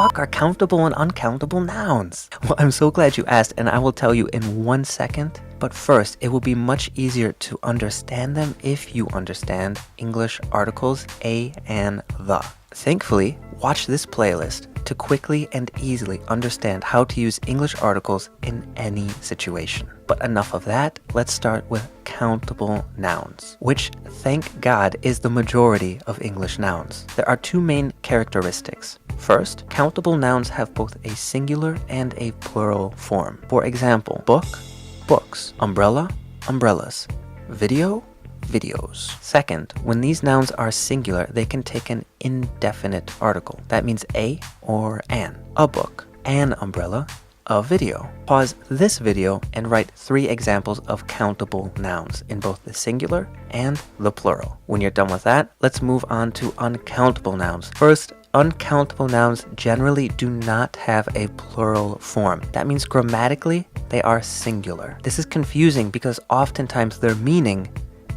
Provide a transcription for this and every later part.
fuck are countable and uncountable nouns? Well, I'm so glad you asked, and I will tell you in 1 second. But first, it will be much easier to understand them if you understand English articles a and the. Thankfully, watch this playlist to quickly and easily understand how to use English articles in any situation. But enough of that, let's start with countable nouns, which, thank God, is the majority of English nouns. There are two main characteristics. First, countable nouns have both a singular and a plural form. For example, book, books, umbrella, umbrellas, video, videos. Second, when these nouns are singular, they can take an indefinite article. That means a or an. A book, an umbrella, a video. Pause this video and write 3 examples of countable nouns in both the singular and the plural. When you're done with that, let's move on to uncountable nouns. First, uncountable nouns generally do not have a plural form. That means grammatically, they are singular. This is confusing because oftentimes their meaning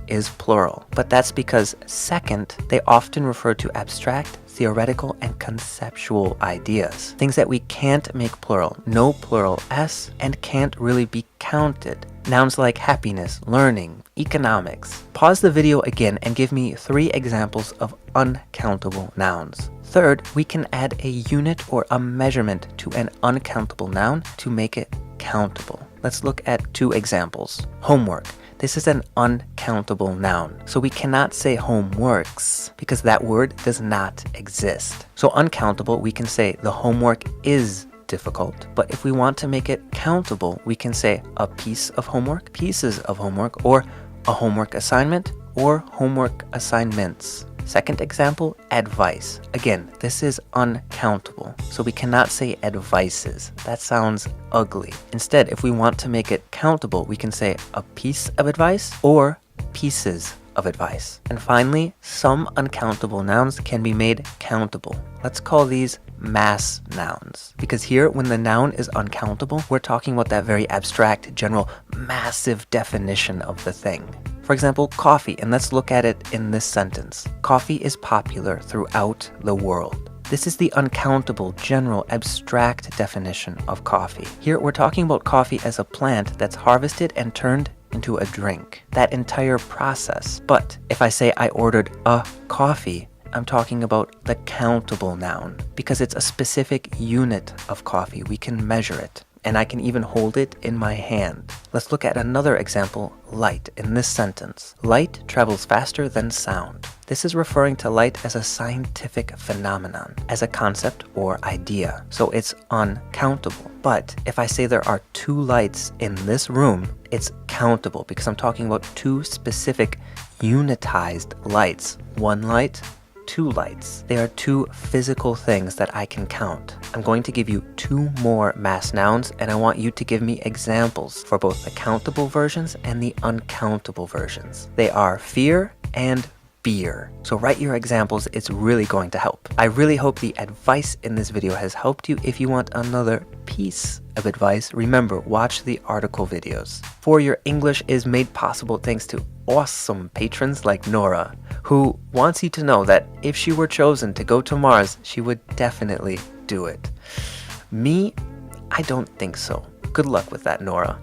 is plural, but that's because second, they often refer to abstract, theoretical, and conceptual ideas. Things that we can't make plural, no plural s, and can't really be counted. Nouns like happiness, learning, economics. Pause the video again and give me 3 examples of uncountable nouns. Third, we can add a unit or a measurement to an uncountable noun to make it countable. Let's look at 2 examples. Homework. This is an uncountable noun, so we cannot say homeworks because that word does not exist. So uncountable, we can say the homework is difficult, but if we want to make it countable, we can say a piece of homework, pieces of homework, or a homework assignment, or homework assignments. Second example, advice. Again, this is uncountable, so we cannot say advices. That sounds ugly. Instead, if we want to make it countable, we can say a piece of advice or pieces of advice. And finally, some uncountable nouns can be made countable. Let's call these mass nouns. Because here, when the noun is uncountable, we're talking about that very abstract, general, massive definition of the thing. For example, coffee, and let's look at it in this sentence. Coffee is popular throughout the world. This is the uncountable, general, abstract definition of coffee. Here, we're talking about coffee as a plant that's harvested and turned into a drink. That entire process. But if I say I ordered a coffee, I'm talking about the countable noun because it's a specific unit of coffee. We can measure it. And I can even hold it in my hand. Let's look at another example, light, in this sentence. Light travels faster than sound. This is referring to light as a scientific phenomenon, as a concept or idea. So it's uncountable. But if I say there are 2 lights in this room, it's countable because I'm talking about 2 specific unitized lights. 1 light, 2 lights. They are 2 physical things that I can count. I'm going to give you 2 more mass nouns, and I want you to give me examples for both the countable versions and the uncountable versions. They are fear and beer. So write your examples, it's really going to help. I really hope the advice in this video has helped you. If you want another piece of advice, remember, watch the article videos. For Your English is made possible thanks to awesome patrons like Nora, who wants you to know that if she were chosen to go to Mars, she would definitely do it. Me, I don't think so. Good luck with that, Nora.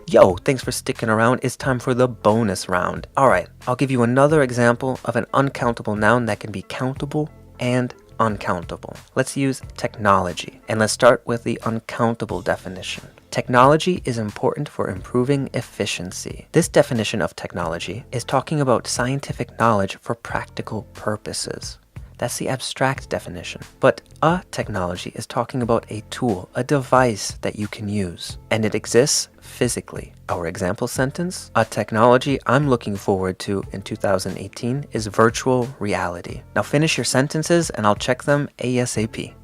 Yo, thanks for sticking around. It's time for the bonus round. Alright, I'll give you another example of an uncountable noun that can be countable and uncountable. Let's use technology, and let's start with the uncountable definition. Technology is important for improving efficiency. This definition of technology is talking about scientific knowledge for practical purposes. That's the abstract definition. But a technology is talking about a tool, a device that you can use, and it exists physically. Our example sentence, a technology I'm looking forward to in 2018 is virtual reality. Now finish your sentences and I'll check them ASAP.